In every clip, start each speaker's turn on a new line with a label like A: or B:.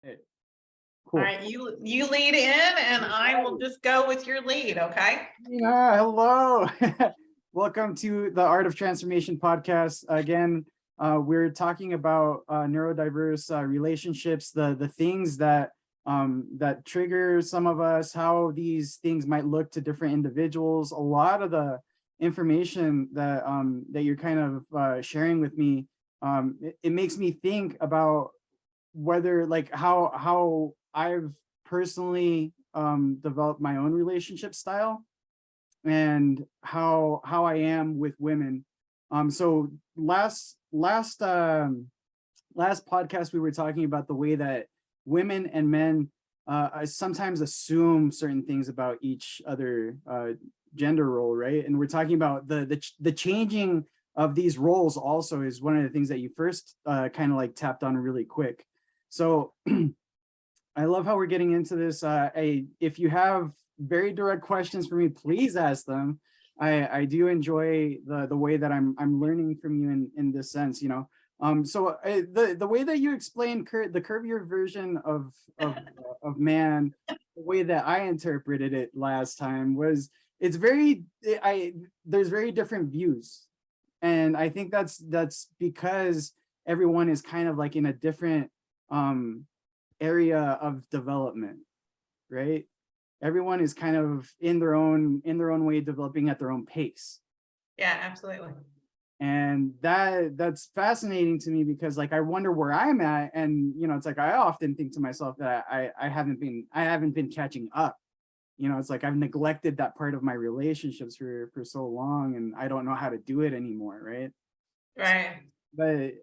A: Hey,
B: All
A: cool.
B: right, you lead in and I will just go with your lead, okay?
A: Yeah, hello. Welcome to the Art of Transformation podcast. Again, we're talking about neurodiverse relationships, the things that that trigger some of us, how these things might look to different individuals. A lot of the information that that you're kind of sharing with me, it makes me think about whether like how I've personally developed my own relationship style and how I am with women. So last podcast we were talking about the way that women and men sometimes assume certain things about each other gender role, right? And we're talking about the changing of these roles also is one of the things that you first kind of like tapped on really quick. So I love how we're getting into this. If you have very direct questions for me, please ask them. I do enjoy the way that I'm learning from you in this sense, you know. The way that you explained the curvier version of man, the way that I interpreted it last time was it's very there's very different views, and I think that's because everyone is kind of like in a different area of development, right? Everyone is kind of in their own way developing at their own pace.
B: Yeah, absolutely.
A: And that's fascinating to me because like I wonder where I'm at, and you know it's like I often think to myself that I haven't been catching up. You know, it's like I've neglected that part of my relationships for so long, and I don't know how to do it anymore, right?
B: Right.
A: But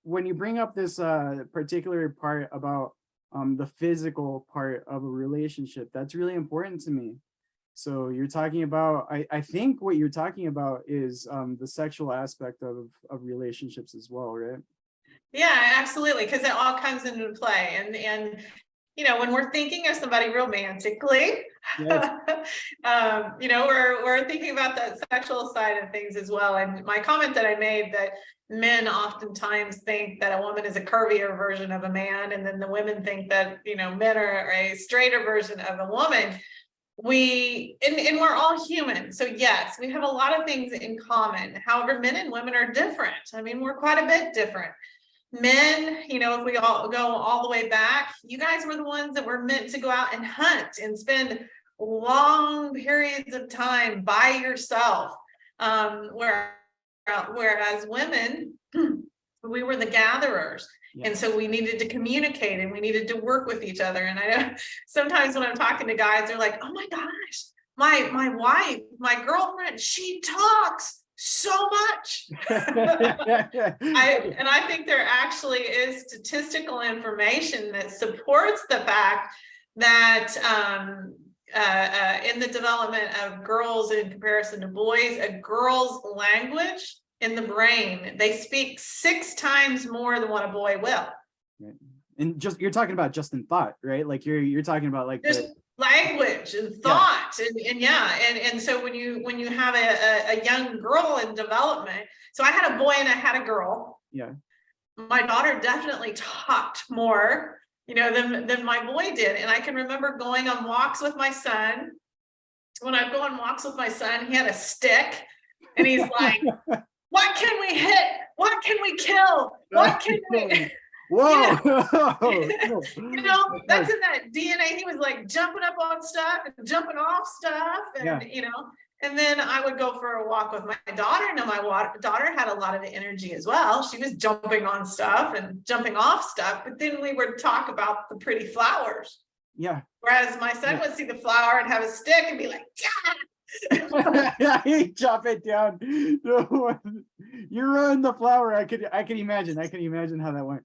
A: when you bring up this particular part about the physical part of a relationship, that's really important to me. So you're talking about, I think what you're talking about is the sexual aspect of relationships as well, right?
B: Yeah, absolutely, because it all comes into play. And when we're thinking of somebody romantically,
A: Yes.
B: we're thinking about that sexual side of things as well. And my comment that I made that men oftentimes think that a woman is a curvier version of a man, and then the women think that men are a straighter version of a woman. And we're all human, so yes, we have a lot of things in common. However, men and women are different. I mean, we're quite a bit different. Men, if we all go all the way back, you guys were the ones that were meant to go out and hunt and spend long periods of time by yourself. Whereas women, we were the gatherers.
A: Yeah.
B: And so we needed to communicate and we needed to work with each other. And I know sometimes when I'm talking to guys, they're like, oh my gosh, my wife, my girlfriend, she talks so much. I think there actually is statistical information that supports the fact that in the development of girls in comparison to boys, a girl's language in the brain, they speak 6 times more than what a boy will.
A: Right. And just you're talking about just in thought, right? Like you're talking about like
B: just language and thought. Yeah. And so when you have a young girl in development, so I had a boy and I had a girl.
A: Yeah.
B: My daughter definitely talked more, than my boy did. And I can remember going on walks with my son. When I go on walks with my son, he had a stick and he's like, what can we hit? What can we kill? What can we?
A: Whoa.
B: That's in that DNA. He was like jumping up on stuff and jumping off stuff. And, and then I would go for a walk with my daughter. And my daughter had a lot of energy as well. She was jumping on stuff and jumping off stuff. But then we would talk about the pretty flowers.
A: Yeah.
B: Whereas my son would see the flower and have a stick and be like, yeah.
A: He chop it down. You ruined the flower. I can imagine. I can imagine how that went.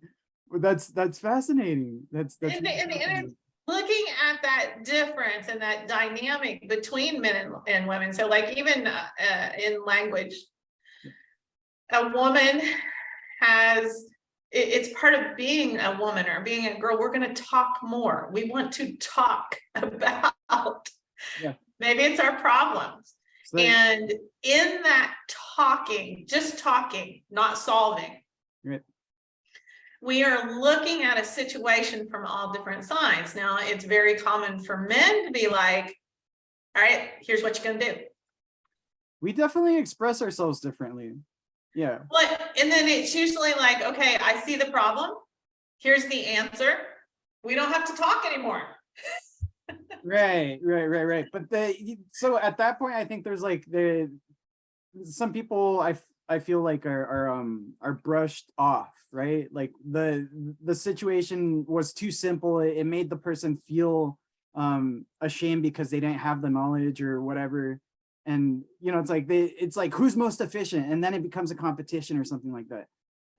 A: That's fascinating. That's
B: and looking at that difference and that dynamic between men and women. So like even in language, a woman it's part of being a woman or being a girl. We're going to talk more. We want to talk about maybe it's our problems. And in that talking, just talking, not solving, we are looking at a situation from all different sides. Now, it's very common for men to be like, all right, here's what you're gonna do.
A: We definitely express ourselves differently. Yeah.
B: And then it's usually like, okay, I see the problem. Here's the answer. We don't have to talk anymore.
A: Right. But so at that point, I think there's like some people I feel like are brushed off, right? Like the situation was too simple. It made the person feel ashamed because they didn't have the knowledge or whatever. And it's like who's most efficient, and then it becomes a competition or something like that.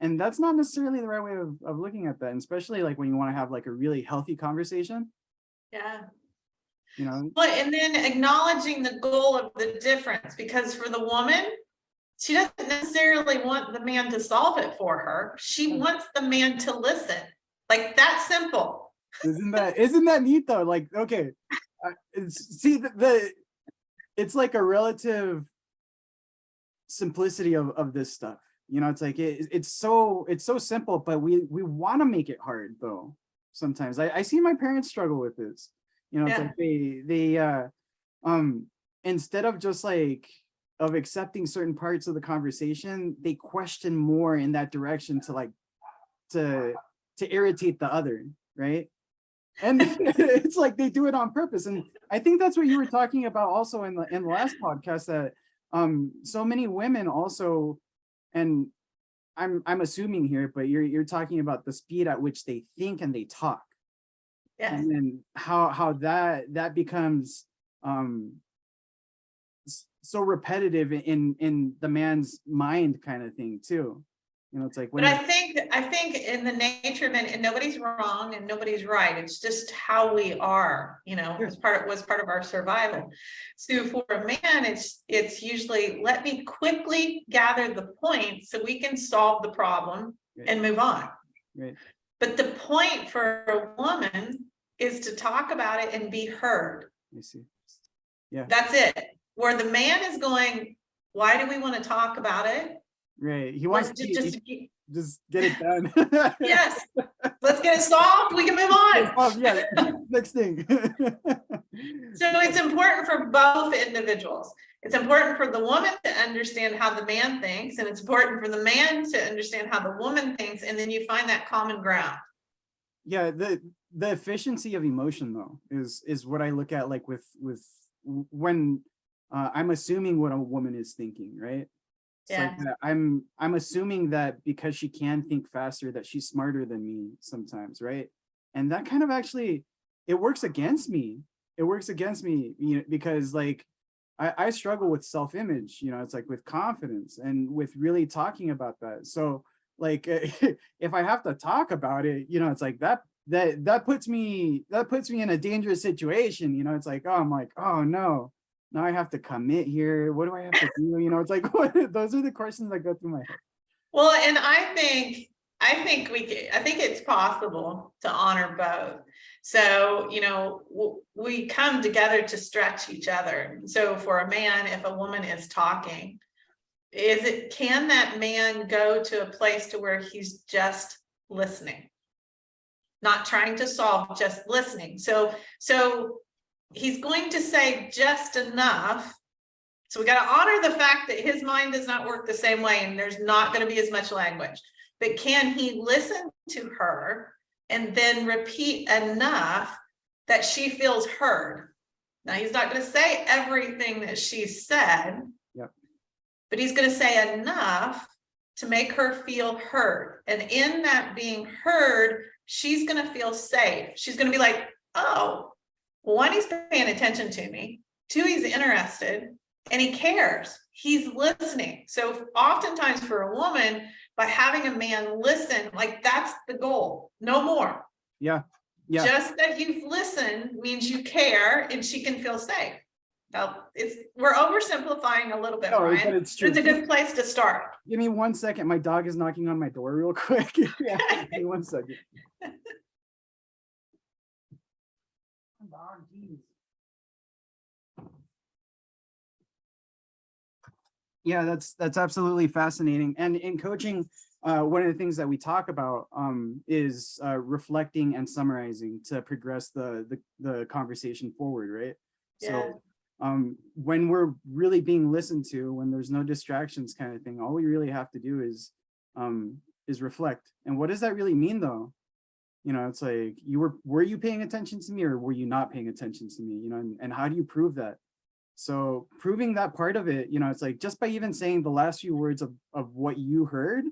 A: And that's not necessarily the right way of looking at that, and especially like when you want to have like a really healthy conversation.
B: Yeah.
A: Well,
B: and then acknowledging the goal of the difference, because for the woman, she doesn't necessarily want the man to solve it for her. She wants the man to listen. Like, that simple.
A: Isn't that neat though? Like, okay, see it's like a relative simplicity of this stuff. It's like it's so simple, but we want to make it hard though. Sometimes I see my parents struggle with this. It's like they instead of just like of accepting certain parts of the conversation, they question more in that direction to irritate the other, right? And it's like they do it on purpose. And I think that's what you were talking about also in the last podcast, that so many women also, and I'm assuming here, but you're talking about the speed at which they think and they talk.
B: Yes.
A: And then how that becomes so repetitive in the man's mind kind of thing too. It's like
B: but I think in the nature of it, and nobody's wrong and nobody's right. It's just how we are, was part of our survival. So for a man, it's usually, let me quickly gather the points so we can solve the problem and move on.
A: Right.
B: But the point for a woman is to talk about it and be heard.
A: I see. Yeah.
B: That's it. Where the man is going, why do we want to talk about it?
A: Right. He wants to just get it done.
B: Yes. Let's get it solved. We can move on.
A: Yeah. Next thing.
B: So it's important for both individuals. It's important for the woman to understand how the man thinks, and it's important for the man to understand how the woman thinks, and then you find that common ground.
A: Yeah, the efficiency of emotion though is what I look at, like with when I'm assuming what a woman is thinking, right? It's like I'm assuming that because she can think faster, that she's smarter than me sometimes, right? And that kind of actually, it works against me. Because like I struggle with self-image, it's like with confidence and with really talking about that. So like if I have to talk about it, it's like that puts me in a dangerous situation. It's like, oh, I'm like, oh no, now I have to commit here. What do I have to do? It's like, those are the questions that go through my head.
B: Well, and I think it's possible to honor both. So, we come together to stretch each other. So for a man, if a woman is talking, can that man go to a place to where he's just listening, not trying to solve, just listening? So he's going to say just enough. So we got to honor the fact that his mind does not work the same way, and there's not going to be as much language. But can he listen to her and then repeat enough that she feels heard? Now, he's not going to say everything that she said, but he's going to say enough to make her feel heard. And in that being heard, she's going to feel safe. She's going to be like, oh, one, he's paying attention to me. Two, he's interested and he cares. He's listening. So oftentimes for a woman, by having a man listen, like that's the goal, no more.
A: Yeah.
B: Just that you've listened means you care and she can feel safe. Now, we're oversimplifying a little bit, Ryan. But it's true. It's a good place to start.
A: Give me 1 second. My dog is knocking on my door real quick. Give me 1 second. Yeah, that's absolutely fascinating. And in coaching, one of the things that we talk about is reflecting and summarizing to progress the conversation forward, right?
B: Yeah.
A: So when we're really being listened to, when there's no distractions kind of thing, all we really have to do is reflect. And what does that really mean though? You know, it's like, were you paying attention to me, or were you not paying attention to me? You know, and how do you prove that? So proving that part of it, you know, it's like just by even saying the last few words of what you heard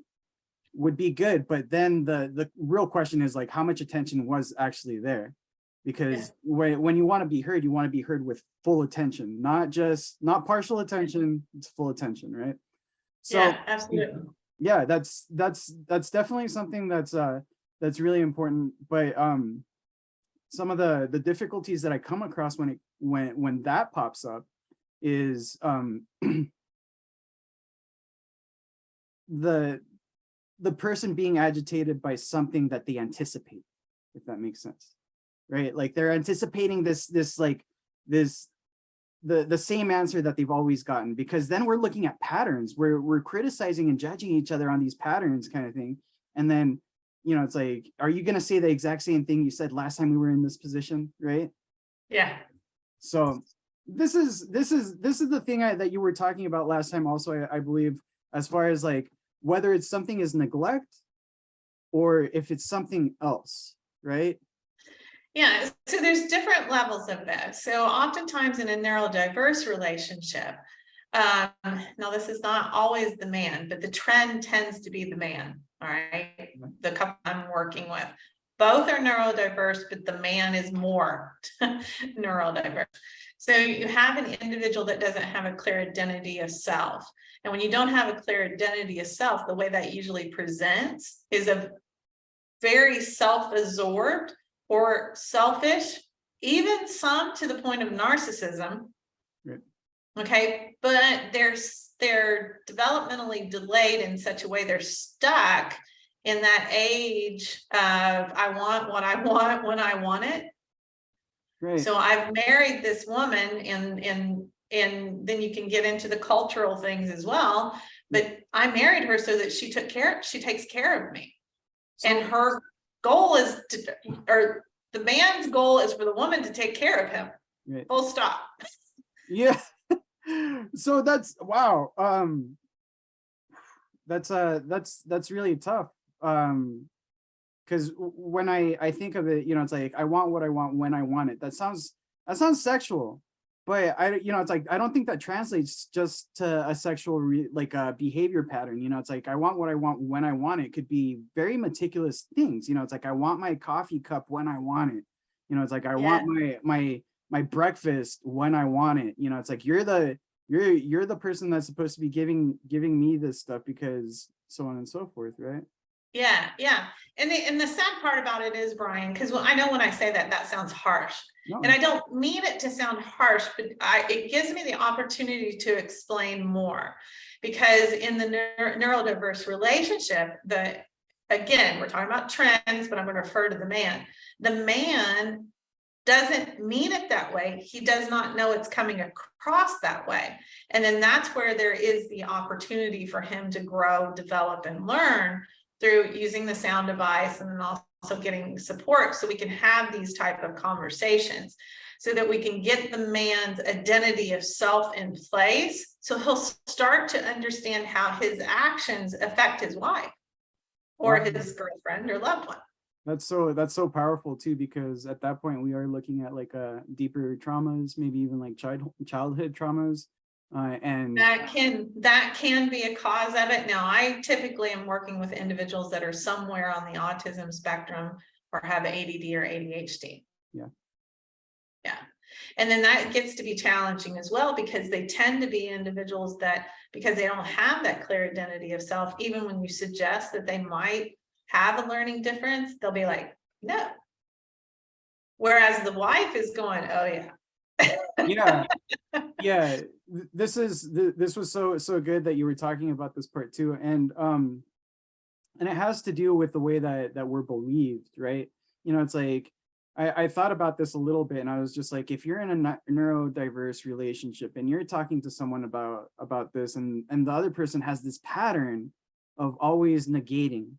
A: would be good. But then the real question is like, how much attention was actually there? Because when you want to be heard with full attention, not partial attention, it's full attention, right? So
B: Yeah, absolutely.
A: yeah, that's definitely something that's really important. But some of the difficulties that I come across when that pops up is the person being agitated by something that they anticipate, if that makes sense, right? Like they're anticipating this the same answer that they've always gotten, because then we're looking at patterns, we're criticizing and judging each other on these patterns kind of thing. And then, you know, it's like, are you going to say the exact same thing you said last time we were in this position, right?
B: Yeah.
A: So this is the thing that you were talking about last time also, I believe, as far as like whether it's something is neglect or if it's something else, right?
B: Yeah, so there's different levels of this. So oftentimes in a neurodiverse relationship, now this is not always the man, but the trend tends to be the man, all right? The couple I'm working with, both are neurodiverse, but the man is more neurodiverse. So you have an individual that doesn't have a clear identity of self. And when you don't have a clear identity of self, the way that usually presents is a very self-absorbed or selfish, even some to the point of narcissism.
A: Right.
B: Okay, but they're developmentally delayed in such a way they're stuck in that age of I want what I want when I want it.
A: Right.
B: So I've married this woman, and then you can get into the cultural things as well. But I married her so that she takes care of me. And her goal is or the man's goal is for the woman to take care of him. Right. Full stop.
A: Yeah. So that's wow. That's really tough. Because when I think of it, you know, it's like I want what I want when I want it. That sounds sexual. But it's like I don't think that translates just to a sexual behavior pattern. You know, it's like I want what I want when I want it could be very meticulous things. You know, it's like I want my coffee cup when I want it. You know, it's like I want my breakfast when I want it. You know, it's like you're the person that's supposed to be giving me this stuff, because so on and so forth, right?
B: Yeah, yeah. And the sad part about it is, Brian, because I know when I say that sounds harsh. No. And I don't mean it to sound harsh, but it gives me the opportunity to explain more. Because in the neurodiverse relationship, again, we're talking about trends, but I'm going to refer to the man. The man doesn't mean it that way. He does not know it's coming across that way. And then that's where there is the opportunity for him to grow, develop, and learn through using the sound device, and then also getting support so we can have these type of conversations so that we can get the man's identity of self in place, so he'll start to understand how his actions affect his wife or his girlfriend or loved one.
A: That's so powerful too, because at that point we are looking at like deeper traumas, maybe even like childhood traumas. And
B: that can be a cause of it. Now, I typically am working with individuals that are somewhere on the autism spectrum or have ADD or ADHD.
A: Yeah.
B: Yeah. And then that gets to be challenging as well, because they tend to be individuals that, because they don't have that clear identity of self, even when you suggest that they might have a learning difference, they'll be like, no. Whereas the wife is going, oh yeah.
A: Yeah. This was so good that you were talking about this part too. And it has to do with the way that we're believed, right? You know, it's like I thought about this a little bit, and I was just like, if you're in a neurodiverse relationship and you're talking to someone about this, and the other person has this pattern, always negating,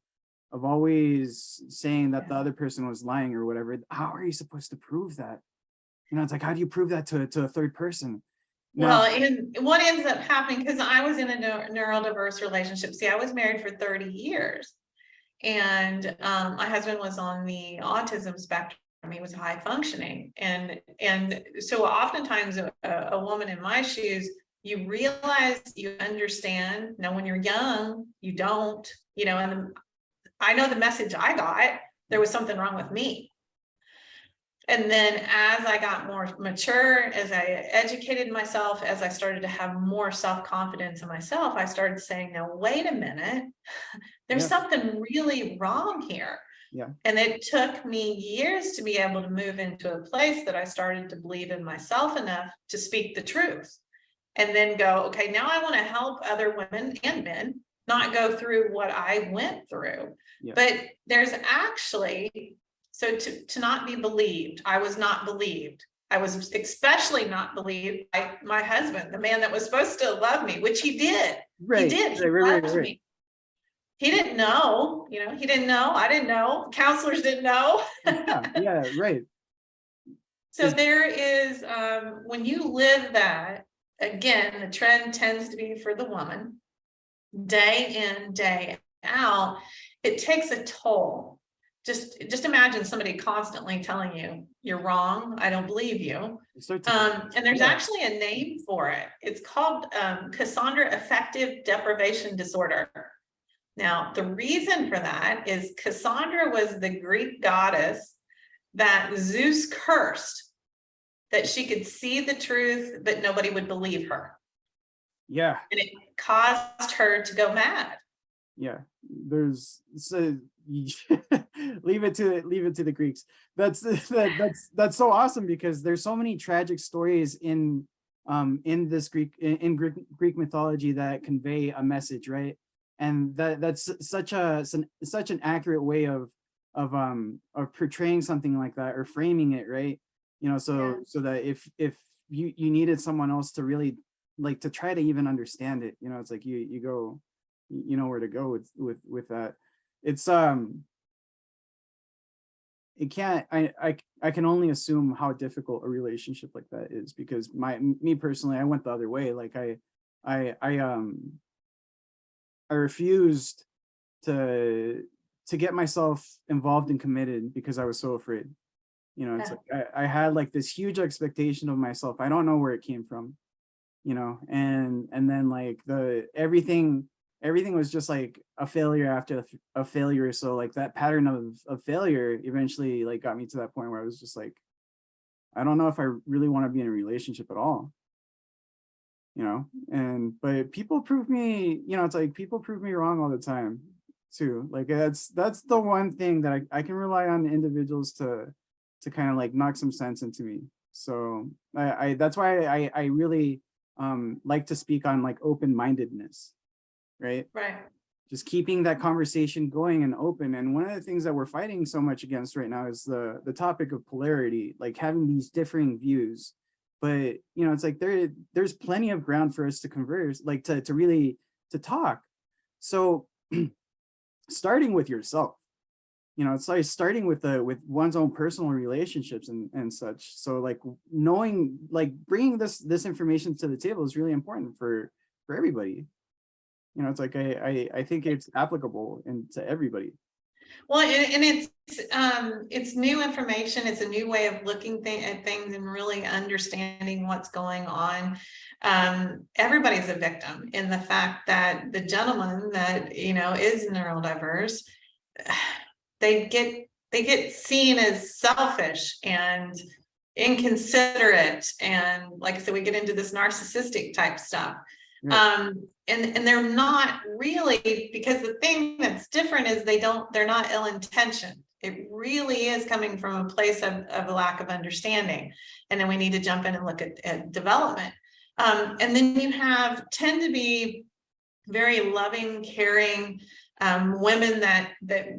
A: of always saying that the other person was lying or whatever. How are you supposed to prove that? It's like, how do you prove that to a third person?
B: Well, and what ends up happening, because I was in a neurodiverse relationship. See, I was married for 30 years, and my husband was on the autism spectrum. He was high functioning, and so oftentimes a woman in my shoes, you realize, you understand. Now, when you're young, you don't, and I know the message I got, there was something wrong with me. And then as I got more mature, as I educated myself, as I started to have more self-confidence in myself, I started saying, now, wait a minute, there's something really wrong here.
A: Yeah.
B: And it took me years to be able to move into a place that I started to believe in myself enough to speak the truth. And then go, okay, now I want to help other women and men not go through what I went through.
A: Yeah.
B: But there's actually, so to not be believed, I was not believed. I was especially not believed by my husband, the man that was supposed to love me, which he did.
A: Right.
B: He did. He loved me. He didn't know, he didn't know. I didn't know. Counselors didn't know.
A: Yeah, right.
B: So there is, when you live that, again, the trend tends to be for the woman, day in, day out. It takes a toll. Just imagine somebody constantly telling you you're wrong. I don't believe you. And there's actually a name for it. It's called Cassandra Affective Deprivation Disorder. Now, the reason for that is Cassandra was the Greek goddess that Zeus cursed, that she could see the truth, but nobody would believe her.
A: Yeah.
B: And it caused her to go mad.
A: Yeah. Leave it to the Greeks. That's so awesome, because there's so many tragic stories in this Greek mythology that convey a message, right? And that's such an accurate way of portraying something like that, or framing it, right? So that if you needed someone else to really, like, to try to even understand it, it's like you go, where to go with that. It's it can't, I can only assume how difficult a relationship like that is, because me personally, I went the other way. Like I refused to get myself involved and committed because I was so afraid. It's like I had like this huge expectation of myself. I don't know where it came from, and then like everything was just like a failure after a failure. So like that pattern of failure eventually like got me to that point where I was just like, I don't know if I really want to be in a relationship at all. But people prove me, it's like people prove me wrong all the time too. Like that's the one thing that I can rely on individuals to kind of like knock some sense into me. So I that's why I really like to speak on like open-mindedness, right? Just keeping that conversation going and open. And one of the things that we're fighting so much against right now is the topic of polarity, like having these differing views. But it's like there's plenty of ground for us to converse, like to really talk. So starting with yourself, it's like starting with one's own personal relationships and such. So like knowing, like bringing this information to the table is really important for everybody. It's like I think it's applicable to everybody.
B: Well, and it's new information. It's a new way of looking at things and really understanding what's going on. Everybody's a victim in the fact that the gentleman that is neurodiverse, they get seen as selfish and inconsiderate, and like I said, we get into this narcissistic type stuff. Right. And they're not really, because the thing that's different is they're not ill-intentioned. It really is coming from a place of a lack of understanding. And then we need to jump in and look at development. And then you tend to be very loving, caring women that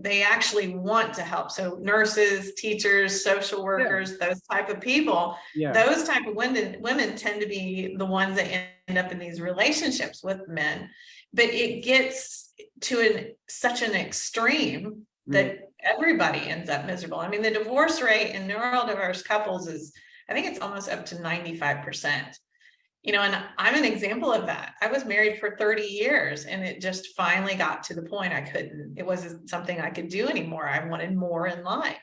B: they actually want to help. So nurses, teachers, social workers, those type of people, those type of women tend to be the ones that end up in these relationships with men. But it gets such an extreme that everybody ends up miserable. I mean, the divorce rate in neurodiverse couples is, I think it's almost up to 95%. You know, and I'm an example of that. I was married for 30 years and it just finally got to the point it wasn't something I could do anymore. I wanted more in life.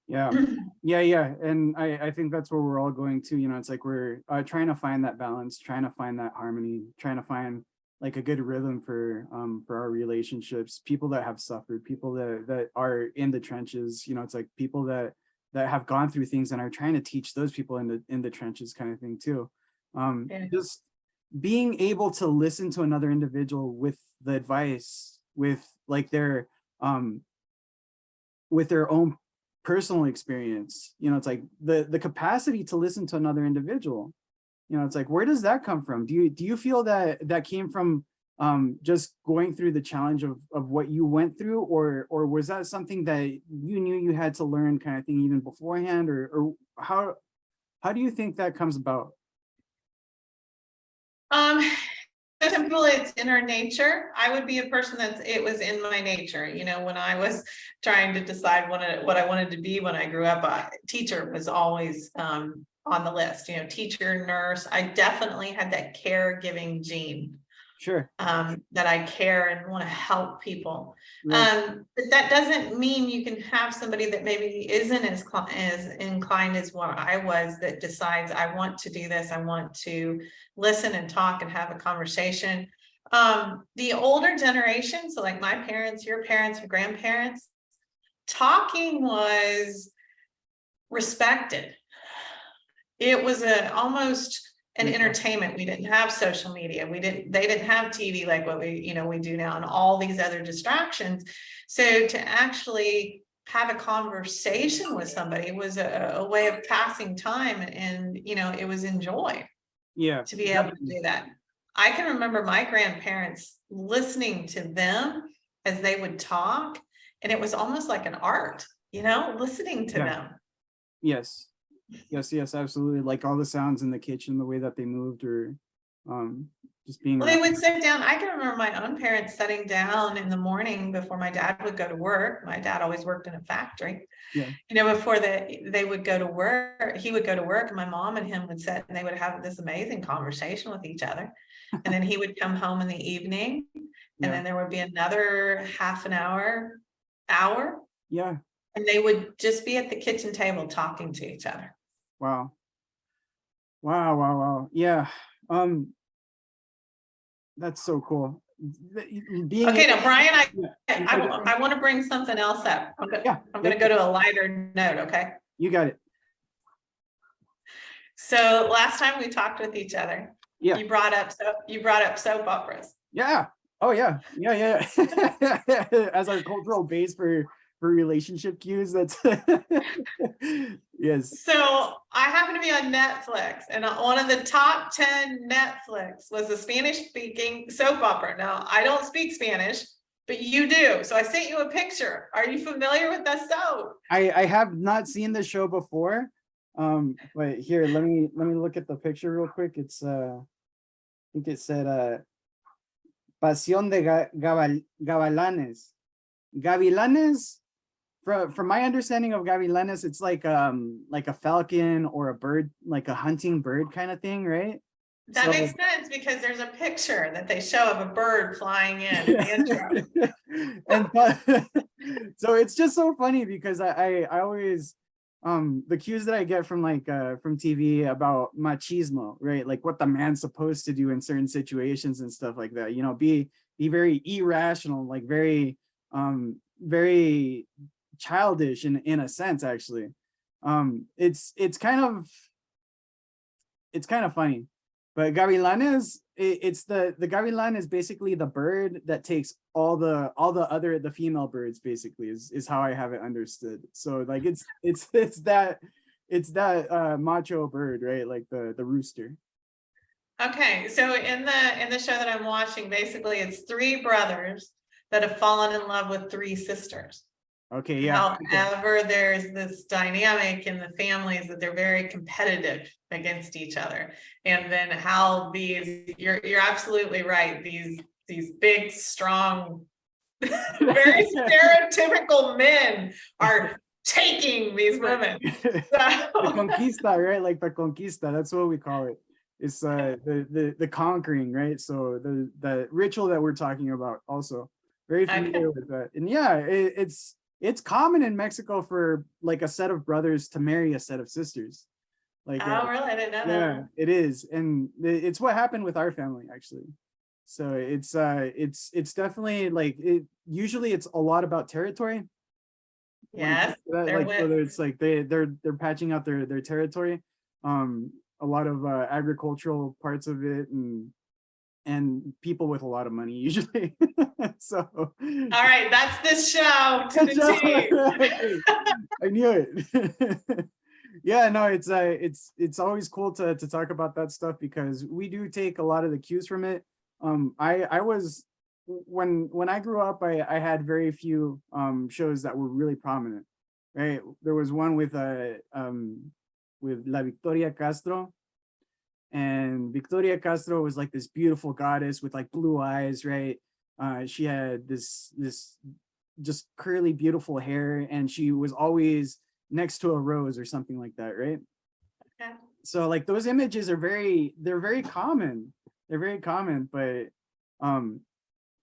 A: Yeah. And I think that's where we're all going to, you know, it's like we're trying to find that balance, trying to find that harmony, trying to find like a good rhythm for our relationships, people that have suffered, people that are in the trenches, you know, it's like people that have gone through things and are trying to teach those people in the trenches kind of thing too. Just being able to listen to another individual with the advice, with like their own personal experience, you know, it's like the capacity to listen to another individual, you know, it's like, where does that come from? Do you feel that came from just going through the challenge of what you went through, or was that something that you knew you had to learn kind of thing even beforehand, or how do you think that comes about?
B: Some people, it's in our nature. I would be a person it was in my nature. You know, when I was trying to decide what I wanted to be when I grew up, teacher was always on the list, you know, teacher, nurse. I definitely had that caregiving gene.
A: Sure.
B: That I care and want to help people.
A: Right.
B: But that doesn't mean you can have somebody that maybe isn't as inclined as what I was, that decides I want to do this. I want to listen and talk and have a conversation. The older generation, so like my parents, your parents, your grandparents, talking was respected. It was almost an entertainment. We didn't have social media. They didn't have TV like what we do now, and all these other distractions. So to actually have a conversation with somebody was a way of passing time, and it was enjoyed.
A: Yeah.
B: To be able to do that. I can remember my grandparents listening to them as they would talk, and it was almost like an art, listening to them.
A: Yes, absolutely. Like all the sounds in the kitchen, the way that they moved, or just being.
B: Well, they would sit down. I can remember my own parents sitting down in the morning before my dad would go to work. My dad always worked in a factory.
A: Yeah.
B: Before they would go to work, he would go to work, and my mom and him would sit and they would have this amazing conversation with each other. And then he would come home in the evening, and then there would be another half an hour.
A: Yeah.
B: And they would just be at the kitchen table talking to each other.
A: Wow. Yeah. That's so cool.
B: Okay, now Brian, I want to bring something else up. I'm going to go to a lighter note. Okay.
A: You got it.
B: So last time we talked with each other, you brought up soap operas.
A: Yeah. Oh yeah. As our cultural base for relationship cues. That's yes.
B: So I happen to be on Netflix, and one of the top 10 Netflix was a Spanish speaking soap opera. Now I don't speak Spanish, but you do. So I sent you a picture. Are you familiar with that soap?
A: I have not seen the show before. But here, let me look at the picture real quick. It's I think it said Pasión de Gavilanes. Gavilanes, from my understanding of Gavilanes, it's like a falcon or a bird, like a hunting bird kind of thing, right?
B: That makes sense, because there's a picture that they show of a bird flying in the intro.
A: And so it's just so funny, because I always the cues that I get from from TV about machismo, right? Like what the man's supposed to do in certain situations and stuff like that, be very irrational, like very childish in a sense, actually. It's kind of funny. But Gavilanes, it's the Gavilan is basically the bird that takes all the female birds, basically, is how I have it understood. So like it's that macho bird, right? Like the rooster.
B: Okay, so in the show that I'm watching, basically it's 3 brothers that have fallen in love with 3 sisters.
A: Okay, yeah.
B: However, there's this dynamic in the families that they're very competitive against each other. And then how you're absolutely right. These these big, strong, very stereotypical men are taking these women.
A: The conquista, right? Like the conquista, that's what we call it. It's the conquering, right? So the ritual that we're talking about, also very familiar with that. And yeah, it's common in Mexico for like a set of brothers to marry a set of sisters. Like,
B: oh, really? I didn't know
A: yeah,
B: that.
A: it is, and it's what happened with our family actually. So it's definitely like it. Usually, it's a lot about territory. When it comes
B: Yes,
A: to that,
B: they're
A: like
B: with.
A: whether it's like they're patching out their territory, a lot of agricultural parts of it, and people with a lot of money usually. So
B: All right, that's this show to
A: good
B: the
A: job.
B: T.
A: I knew it. Yeah, no, it's always cool to talk about that stuff because we do take a lot of the cues from it. I was when I grew up, I had very few shows that were really prominent. Right, there was one with La Victoria Castro, and Victoria Castro was like this beautiful goddess with like blue eyes, right? She had this just curly, beautiful hair, and she was always next to a rose or something like that, right?
B: Okay.
A: So like those images they're very common. They're very common, but um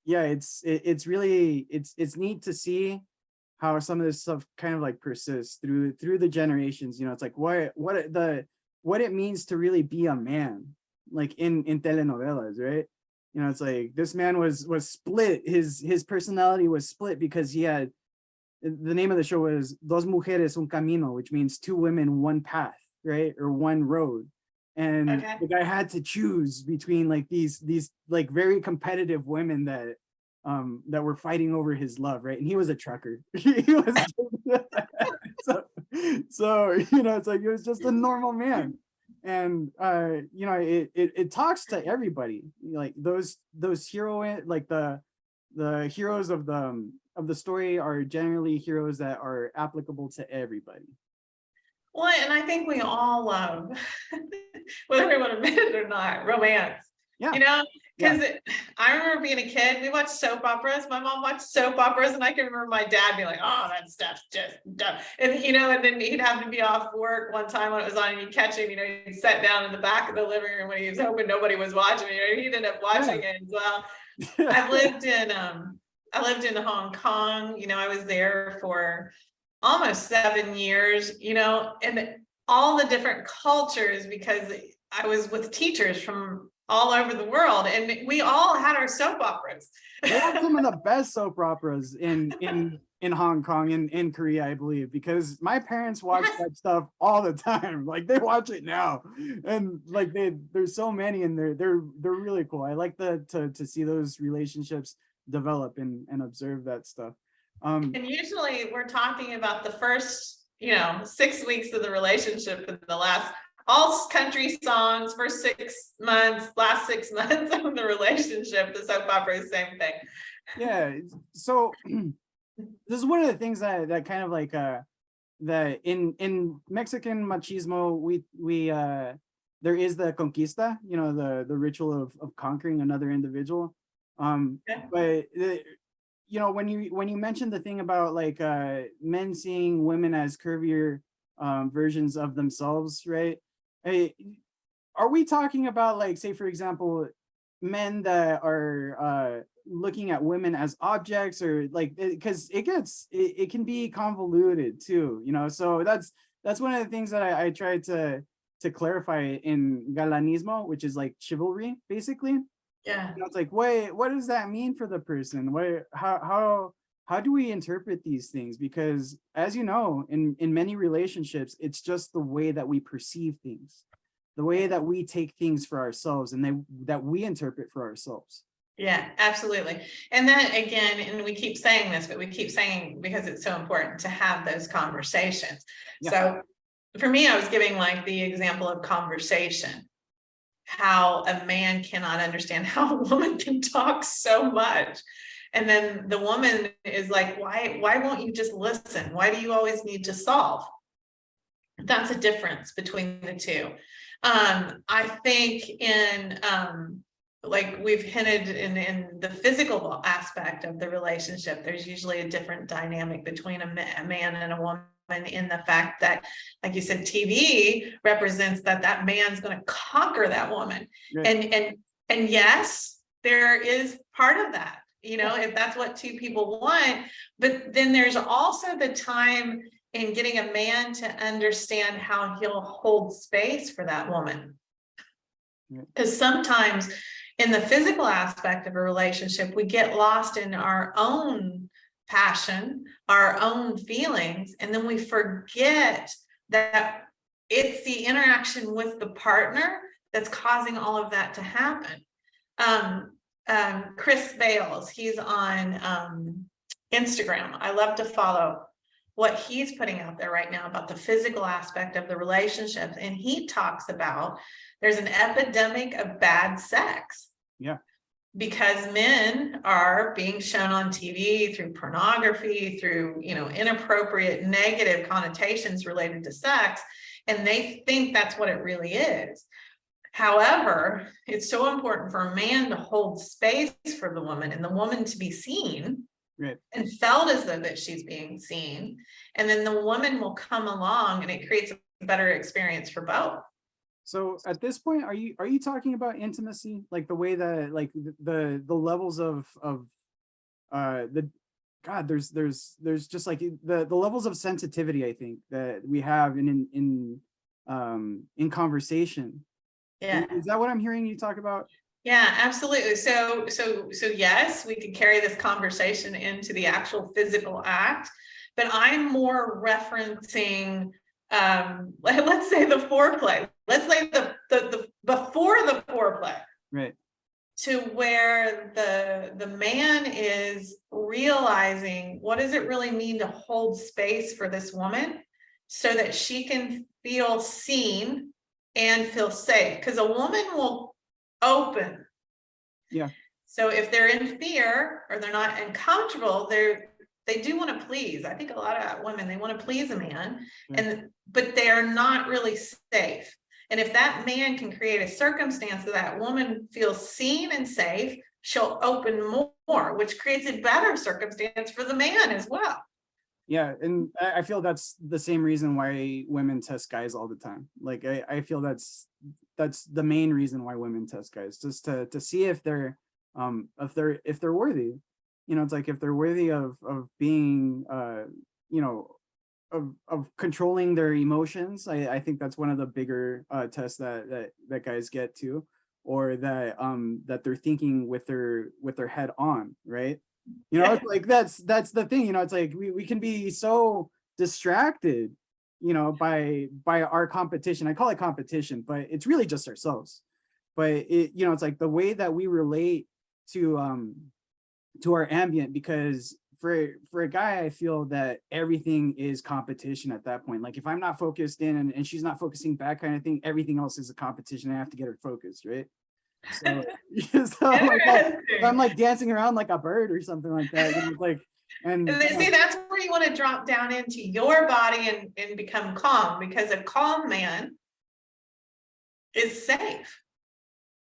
A: yeah, it's really it's neat to see how some of this stuff kind of like persists through the generations. It's like what it means to really be a man, like in telenovelas, right? It's like this man was split. His personality was split because he had, the name of the show was Dos Mujeres Un Camino, which means two women, one path, right? Or one road. And
B: Okay.
A: the guy had to choose between like these like very competitive women that were fighting over his love, right? And he was a trucker. He was so it's like he was just a normal man. And it talks to everybody. Like those hero, like the heroes of the story are generally heroes that are applicable to everybody.
B: Well, and I think we all love, whether we want to admit it or not, romance.
A: Yeah.
B: Because I remember being a kid, we watched soap operas. My mom watched soap operas, and I can remember my dad being like, "Oh, that stuff's just dumb." And and then he'd have to be off work one time when it was on, and you catch him. He sat down in the back of the living room when he was hoping nobody was watching. He'd end up watching it as well. I lived in Hong Kong. I was there for almost 7 years. And all the different cultures, because I was with teachers from all over the world, and we all had our soap operas.
A: They have some of the best soap operas in Hong Kong and in Korea, I believe, because my parents watch that stuff all the time. Like they watch it now, and like there's so many, and they're really cool. I like to see those relationships develop and observe that stuff.
B: And usually we're talking about the first 6 weeks of the relationship, and the last, all country songs, first 6 months, last 6 months of the relationship. The soap opera is the same thing.
A: Yeah, so this is one of the things that kind of like that in Mexican machismo, we there is the conquista, the ritual of conquering another individual. But when you mentioned the thing about like men seeing women as curvier versions of themselves, right? Are we talking about, like, say for example, men that are looking at women as objects, or like, because it can be convoluted too, so that's one of the things that I tried to clarify in galanismo, which is like chivalry, basically.
B: Yeah.
A: It's like, what does that mean for the person? How do we interpret these things? Because as you know, in many relationships, it's just the way that we perceive things, the way that we take things for ourselves, and that we interpret for ourselves.
B: Yeah, absolutely. And then again, and we keep saying this, but we keep saying, because it's so important to have those conversations. Yeah. So for me, I was giving like the example of conversation, how a man cannot understand how a woman can talk so much. And then the woman is like, why won't you just listen? Why do you always need to solve? That's a difference between the two. I think in like we've hinted in the physical aspect of the relationship, there's usually a different dynamic between a man and a woman, in the fact that, like you said, TV represents that man's going to conquer that woman.
A: Right.
B: And yes, there is part of that, if that's what two people want. But then there's also the time in getting a man to understand how he'll hold space for that woman. Because sometimes in the physical aspect of a relationship, we get lost in our own passion, our own feelings, and then we forget that it's the interaction with the partner that's causing all of that to happen. Chris Bales, he's on Instagram. I love to follow what he's putting out there right now about the physical aspect of the relationship. And he talks about there's an epidemic of bad sex.
A: Yeah.
B: Because men are being shown on TV through pornography, through, inappropriate negative connotations related to sex, and they think that's what it really is. However, it's so important for a man to hold space for the woman and the woman to be seen. Right. And felt as though that she's being seen. And then the woman will come along and it creates a better experience for both.
A: So at this point, are you talking about intimacy, like the way that, like the levels of the God, there's just like the levels of sensitivity, I think, that we have in conversation.
B: Yeah.
A: Is that what I'm hearing you talk about?
B: Yeah, absolutely. So yes, we could carry this conversation into the actual physical act, but I'm more referencing, let's say the foreplay. Let's say the before the foreplay.
A: Right.
B: To where the man is realizing, what does it really mean to hold space for this woman so that she can feel seen and feel safe? Because a woman will open.
A: Yeah.
B: So if they're in fear or they're not uncomfortable, they do want to please. I think a lot of women, they want to please a man, but they are not really safe. And if that man can create a circumstance that woman feels seen and safe, she'll open more, which creates a better circumstance for the man as well.
A: Yeah, and I feel that's the same reason why women test guys all the time. Like I feel that's the main reason why women test guys, just to see if they're worthy. It's like if they're worthy of being of controlling their emotions. I think that's one of the bigger tests that guys get to, or that they're thinking with their head on, right? It's like that's the thing. It's like we can be so distracted, by our competition. I call it competition, but it's really just ourselves. But it's like the way that we relate to our ambient, because for a guy, I feel that everything is competition at that point. Like if I'm not focused in and she's not focusing back, kind of thing, everything else is a competition. I have to get her focused, right? So, I'm like dancing around like a bird or something like that.
B: And they see that's where you want to drop down into your body and become calm, because a calm man is safe.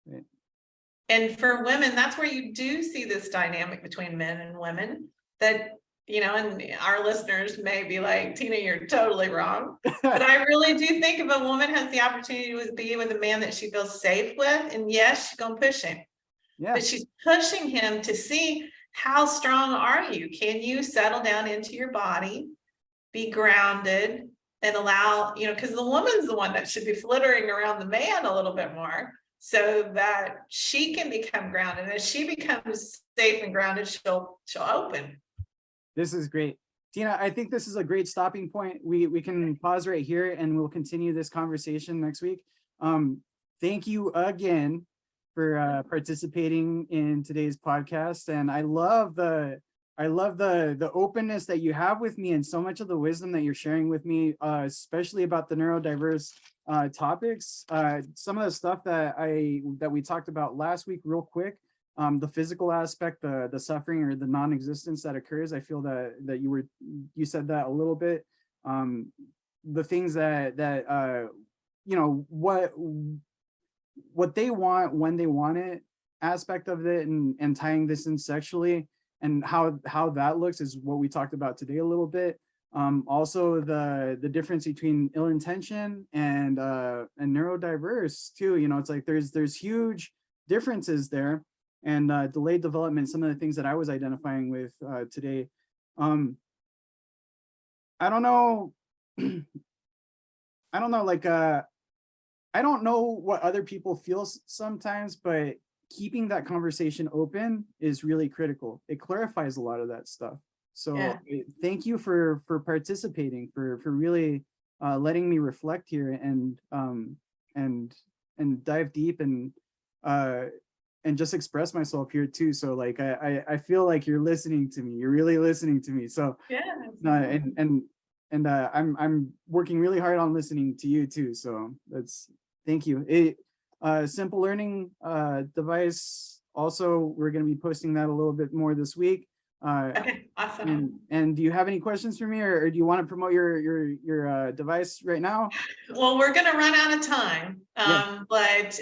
A: Right.
B: And for women, that's where you do see this dynamic between men and women that, and our listeners may be like, Tina, you're totally wrong. But I really do think if a woman has the opportunity to be with a man that she feels safe with, and yes, she's going to push him. Yeah. But she's pushing him to see, how strong are you? Can you settle down into your body, be grounded, and allow, because the woman's the one that should be flittering around the man a little bit more, so that she can become grounded. As she becomes safe and grounded, she'll open.
A: This is great. Tina, I think this is a great stopping point. We can pause right here and we'll continue this conversation next week. Thank you again for participating in today's podcast. And I love the openness that you have with me, and so much of the wisdom that you're sharing with me, especially about the neurodiverse topics. Some of the stuff that we talked about last week, real quick, the physical aspect, the suffering or the non-existence that occurs. I feel that you said that a little bit. The things that what they want when they want it, aspect of it and tying this in sexually and how that looks is what we talked about today a little bit. Also the difference between ill intention and neurodiverse too. You know, it's like there's huge differences there, and delayed development. Some of the things that I was identifying with today. I don't know. I don't know. Like I don't know what other people feel sometimes, but keeping that conversation open is really critical. It clarifies a lot of that stuff. So
B: Yeah.
A: thank you for participating, for really letting me reflect here and dive deep and just express myself here too. So like I feel like you're listening to me. You're really listening to me. So
B: Yeah.
A: and I'm working really hard on listening to you too. So that's thank you. Simple learning device. Also, we're going to be posting that a little bit more this week.
B: Okay, awesome.
A: And do you have any questions for me, or do you want to promote your device right now?
B: Well, we're gonna run out of time,
A: Yeah.
B: but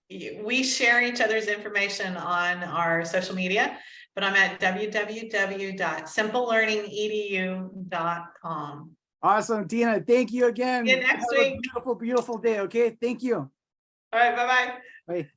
B: we share each other's information on our social media, but I'm at www.simplelearningedu.com.
A: Awesome, Tina. Thank you
B: See you
A: again.
B: next
A: Have a
B: week.
A: beautiful, beautiful day. Okay. Thank you.
B: All right, bye-bye.
A: Bye.